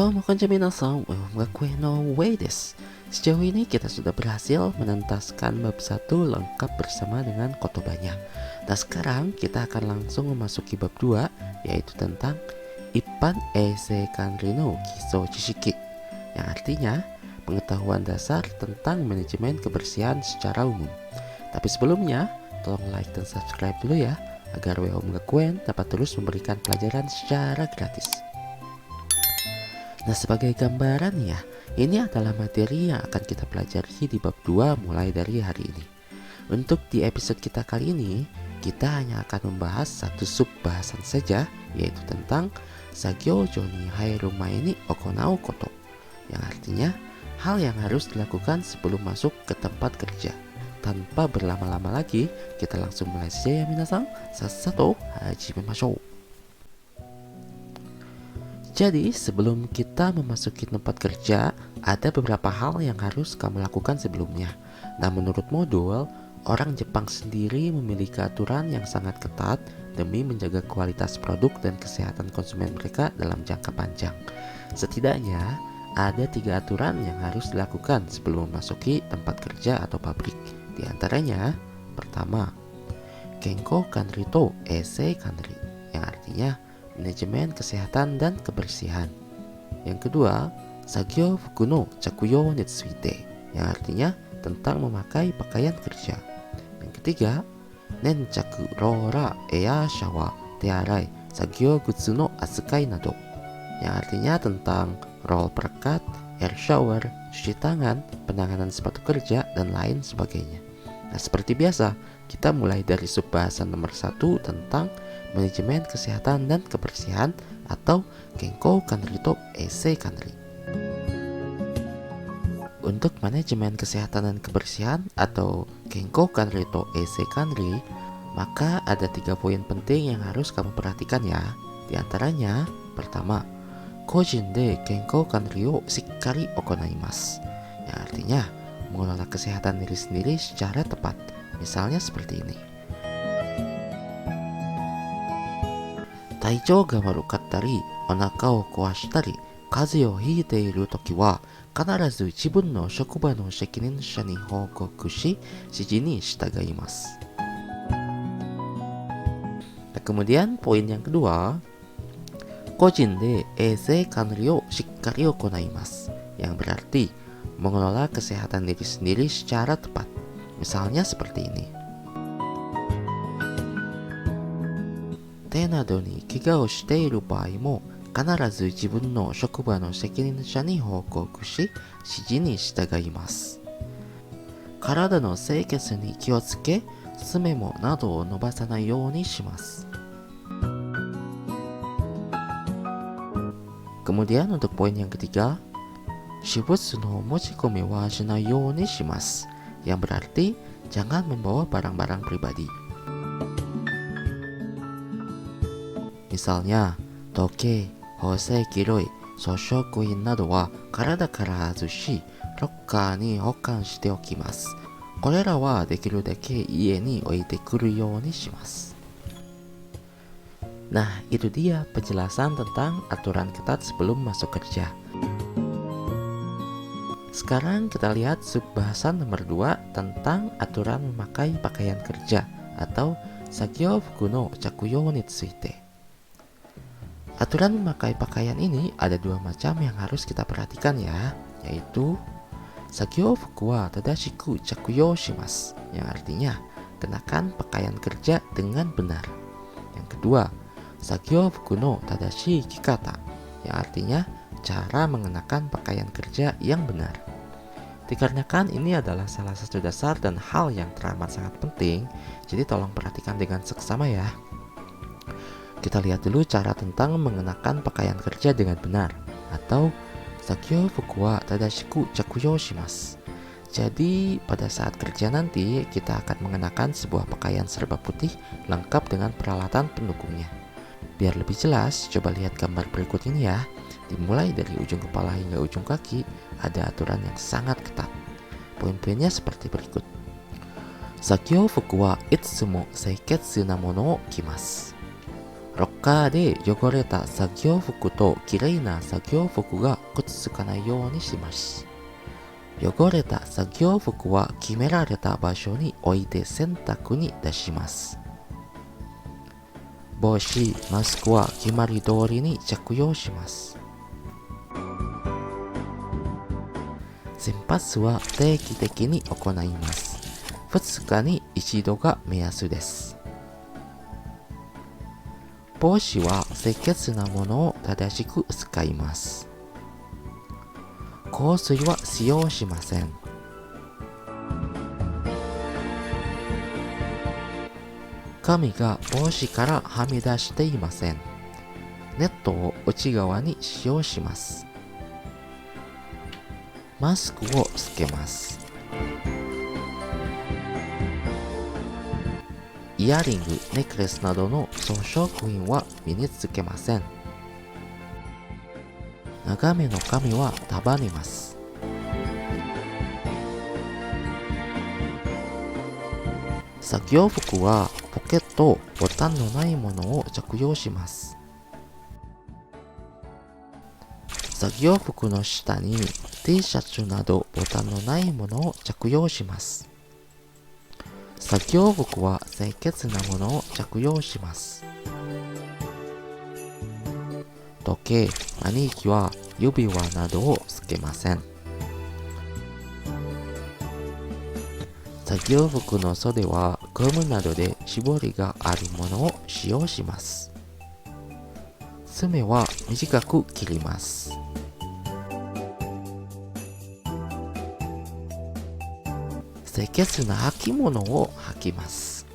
Konnichiwa minasan, Gakuen no Way desu. Sejauh ini kita sudah berhasil menentaskan bab 1 lengkap bersama dengan kotobanya. Nah sekarang kita akan langsung memasuki bab 2, yaitu tentang Ippan Eisei Kanri no Kiso Chishiki, yang artinya pengetahuan dasar tentang manajemen kebersihan secara umum. Tapi sebelumnya, tolong like dan subscribe dulu ya, agar Om Gakuen dapat terus memberikan pelajaran secara gratis. Nah sebagai gambaran ya, ini adalah materi yang akan kita pelajari di bab 2 mulai dari hari ini. Untuk di episode kita kali ini, kita hanya akan membahas satu sub bahasan saja, yaitu tentang Sagyo Joni Hairu Mae ni Okonau Koto, yang artinya hal yang harus dilakukan sebelum masuk ke tempat kerja. Tanpa berlama-lama lagi, kita langsung mulai saja ya minasan. Sassato hajimemashou. Jadi sebelum kita memasuki tempat kerja, ada beberapa hal yang harus kamu lakukan sebelumnya. Nah menurut modul, orang Jepang sendiri memiliki aturan yang sangat ketat demi menjaga kualitas produk dan kesehatan konsumen mereka dalam jangka panjang. Setidaknya ada 3 aturan yang harus dilakukan sebelum memasuki tempat kerja atau pabrik. Di antaranya, pertama, Kenko Kanri to Eisei Kanri, yang artinya manajemen kesehatan dan kebersihan. Yang kedua, Sagyo Fuku no Chakuyo ni tsuite, yang artinya tentang memakai pakaian kerja. Yang ketiga, Nenchaku Rora Ea Shawa Tearai Sagyo Gutsu no Asukai nado, yang artinya tentang roll perekat, air shower, cuci tangan, penanganan sepatu kerja, dan lain sebagainya. Nah seperti biasa, kita mulai dari sub bahasan nomor 1 tentang manajemen kesehatan dan kebersihan atau Kenko Kanri to Eisei Kanri. Untuk manajemen kesehatan dan kebersihan atau Kenko Kanri to Eisei Kanri, maka ada 3 poin penting yang harus kamu perhatikan ya. Di antaranya, pertama, Kojin de Kenko Kanri o shikkari okonaimasu, yang artinya mengelola kesehatan diri sendiri secara tepat. Misalnya seperti ini. Taijou ga warukattari, onaka o kuwashitari, kaze o hiite iru toki wa kanarazu jibun no shokuba no sekininsha ni houkoku shi, shiji ni shitagaimasu. Nah, kemudian poin yang kedua, Kojin de eisei kanri o shikkari okonaimasu, yang berarti mengelola kesehatan diri sendiri secara tepat. Misalnya seperti ini. Te nado ni kega o shite iru baai mo kanarazu jibun no shokuba no sekininsha ni houkoku shi, shiji ni shitagaimasu. Karada no seiketsu ni ki o tsuke, sume mo nado o nobasanai you ni shimasu. Kemudian untuk poin yang ketiga, Shibutsu no mochikomi wa shinai you ni shimasu, yang berarti jangan membawa barang-barang pribadi. Misalnya, toke, hosei kiroi, soshokuin nado wa karada kara hazushi, locker ni hokan shite okimasu. Korera wa dekiru dake ie ni oite kuru you ni shimasu. Nah, itu dia penjelasan tentang aturan ketat sebelum masuk kerja. Sekarang kita lihat sub bahasan nomor 2 tentang aturan memakai pakaian kerja atau Sagyo Fuku no Chakuyo ni tsuite. Aturan memakai pakaian ini ada 2 macam yang harus kita perhatikan ya, yaitu Sagyo Fuku wa tadashiku chakuyo shimasu, yang artinya kenakan pakaian kerja dengan benar. Yang kedua, Sagyo Fuku no tadashi kikata, yang artinya cara mengenakan pakaian kerja yang benar. Dikarenakan ini adalah salah satu dasar dan hal yang teramat sangat penting, jadi tolong perhatikan dengan seksama ya. Kita lihat dulu cara tentang mengenakan pakaian kerja dengan benar, atau Sagyo Fuku wa tadashiku chakuyo shimasu. Jadi pada saat kerja nanti kita akan mengenakan sebuah pakaian serba putih lengkap dengan peralatan pendukungnya. Biar lebih jelas, coba lihat gambar berikut ini ya. Dimulai dari ujung kepala hingga ujung kaki, ada aturan yang sangat ketat. Poin-poinnya seperti berikut. Sagyo fuku wa itsumo seiketsu na mono o kimasu. ロッカーで汚れた作業服ときれいな作業服がくっつかないようにします。汚れた作業服は決められた場所に置いて洗濯に出します。帽子、マスクは決まり通りに着用します。洗髪は定期的に行います。2日に1度が目安です。帽子は清潔なものを正しく使います。香水は使用しません。髪が帽子からはみ出していません。ネットを内側に使用します。マスクをつけます。イヤリング、ネックレスなどの装飾品は身につけません。長めの髪は束ねます。作業服はポケット、ボタンのないものを着用します。作業服の下に T シャツなどボタンのないものを着用します。作業服は清潔なものを着用します。時計、マニキュア、指輪などをつけません。作業服の袖はゴムなどで絞りがあるものを使用します。爪は短く切ります。清潔な履物を履きます。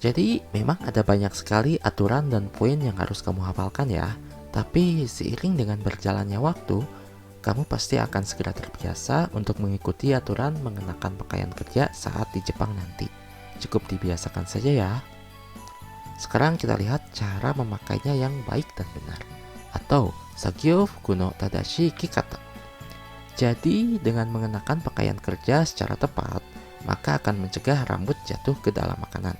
Jadi memang ada banyak sekali aturan dan poin yang harus kamu hafalkan ya. Tapi seiring dengan berjalannya waktu, kamu pasti akan segera terbiasa untuk mengikuti aturan mengenakan pakaian kerja saat di Jepang nanti. Cukup dibiasakan saja ya. Sekarang kita lihat cara memakainya yang baik dan benar, atau Sagyo Fuku no Tadashi Kikata. Jadi, dengan mengenakan pakaian kerja secara tepat, maka akan mencegah rambut jatuh ke dalam makanan.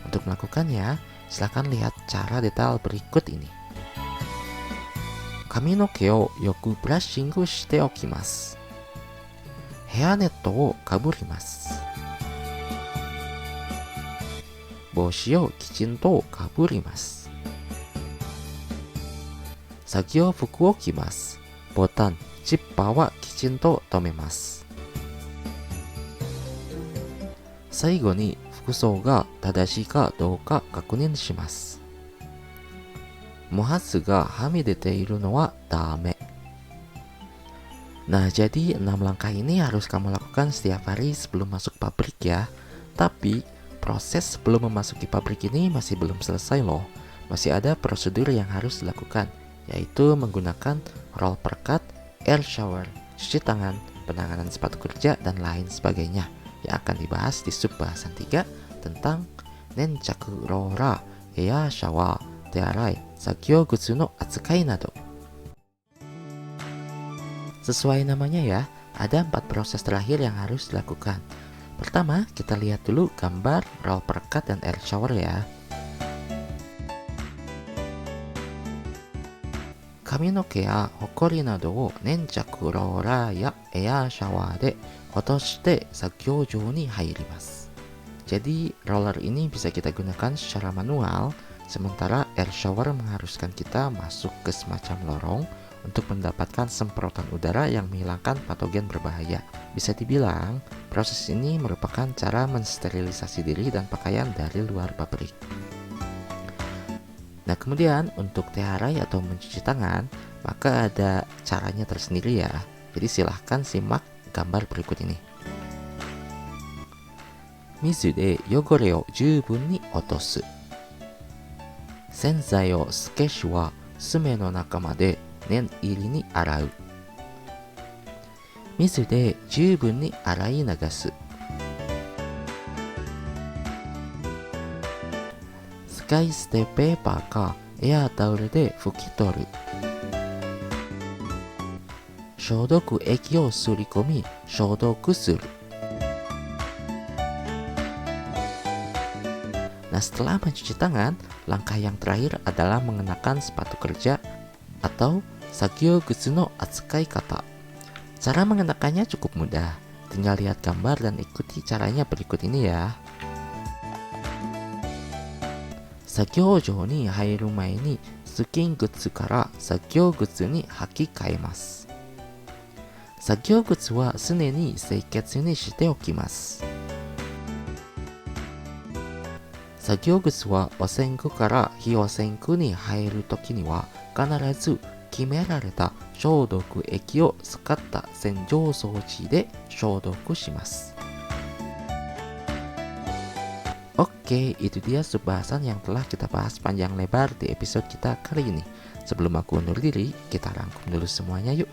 Untuk melakukannya, silakan lihat cara detail berikut ini. Kami no ke o yoku brushingu shite okimasu. Hairnet o kaburimasu. Boshi o kichinto kaburimasu. Sagyo fuku o kimasu. Botan ジッパーはきちんと留めます。最後に服装が正しいかどうか確認します。毛髪がはみ出ているのはダメ。Nah, jadi 6 langkah ini harus kamu lakukan setiap hari sebelum masuk pabrik ya. Tapi proses sebelum memasuki pabrik ini masih belum selesai loh. Masih ada prosedur yang harus dilakukan, yaitu menggunakan roll perkat, air shower, cuci tangan, penanganan sepatu kerja, dan lain sebagainya yang akan dibahas di sub bahasan 3 tentang Nenchaku Rora, Air Shower, Tearai, Sagyo Gutsu no Atsukai nado. Sesuai namanya ya, ada 4 proses terakhir yang harus dilakukan. Pertama, kita lihat dulu gambar roll perkat dan air shower ya. Kami no ke ya hokori nado wo nenchaku roller ya air shower de otoshite sakyojou ni hairimasu. Jadi roller ini bisa kita gunakan secara manual, sementara air shower mengharuskan kita masuk ke semacam lorong untuk mendapatkan semprotan udara yang menghilangkan patogen berbahaya. Bisa dibilang, proses ini merupakan cara mensterilisasi diri dan pakaian dari luar pabrik. Nah, kemudian untuk tearai atau mencuci tangan, maka ada caranya tersendiri ya. Jadi silahkan simak gambar berikut ini. Mizu de yogore o jubun ni otosu. Senzai o skeshu wa sume no naka made nen iri ni arau. Mizu de jubun ni arai nagasu. 使い捨てペーパーかエアタオルで拭き取る。消毒液をすり込み消毒する。Nah, setelah mencuci tangan, langkah yang terakhir adalah mengenakan sepatu kerja atau Sagyo Gutsu no Atsukai Kata. Cara mengenakannya cukup mudah. Tinggal lihat gambar dan ikuti caranya berikut ini ya. Sagyo-jo ni hairu mae ni tsukin gutsu kara Sagyo Gutsu ni hakikaemasu. Sagyo Gutsu wa tsune ni seiketsu ni shite okimasu. Sagyo Gutsu wa osenku kara hiosenku ni haeru toki ni wa kanarazu kimerareta shoudoku eki o tsukatta senjou souchi de shoudoku shimasu. Oke, itu dia subbahasan yang telah kita bahas panjang lebar di episode kita kali ini. Sebelum aku undur diri, kita rangkum dulu semuanya yuk.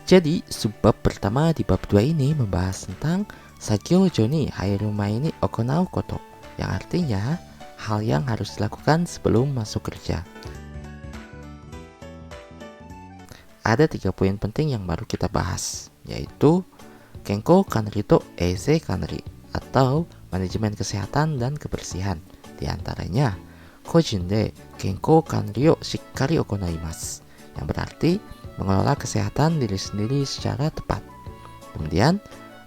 Jadi, subbab pertama di bab 2 ini membahas tentang Sagyo-jo ni hairu mae ni okonau koto, yang artinya hal yang harus dilakukan sebelum masuk kerja. Ada 3 poin penting yang baru kita bahas, yaitu Kenko Kanri to Eisei Kanri atau manajemen kesehatan dan kebersihan. Di antaranya Kojin de Kenko Kanri o shikkari okonaimasu, yang berarti mengelola kesehatan diri sendiri secara tepat. Kemudian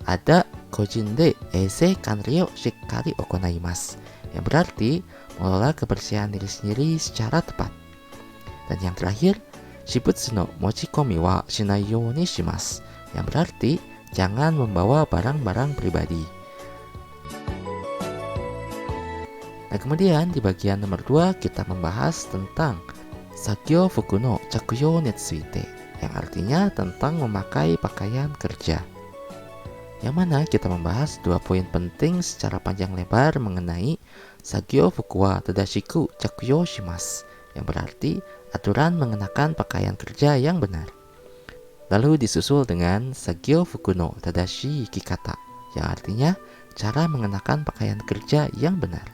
ada Kojin de Eisei Kanri o shikkari okonaimasu, yang berarti mengelola kebersihan diri sendiri secara tepat. Dan yang terakhir, Shibutsu no mochikomi wa shinai you ni shimasu, yang berarti jangan membawa barang-barang pribadi. Nah, kemudian di bagian nomor 2 kita membahas tentang Sagyo fuku no chakuyo ni tsuite, yang artinya tentang memakai pakaian kerja. Yang mana kita membahas 2 poin penting secara panjang lebar mengenai Sagyo fuku wa tadashiku chakuyo shimasu, yang berarti aturan mengenakan pakaian kerja yang benar. Lalu disusul dengan Sagyo fuku no tadashi ikikata, yang artinya cara mengenakan pakaian kerja yang benar.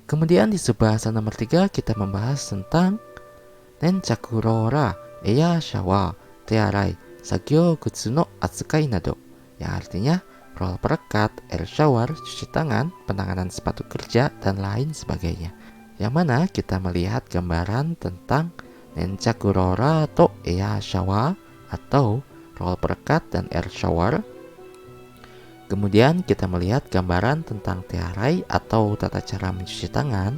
Kemudian di subbahasan nomor 3 kita membahas tentang Nenchaku rora, Air shower, Tearai, Sagyo Gutsu no Atsukai nado, yang artinya roll perekat, air shower, cuci tangan, penanganan sepatu kerja, dan lain sebagainya. Yang mana kita melihat gambaran tentang Nenchaku rora atau Air shower atau roll perekat dan air shower. Kemudian kita melihat gambaran tentang tearai atau tata cara mencuci tangan.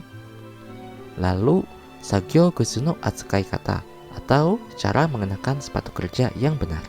Lalu Sagyo Gutsu no Atsukai Kata atau cara mengenakan sepatu kerja yang benar.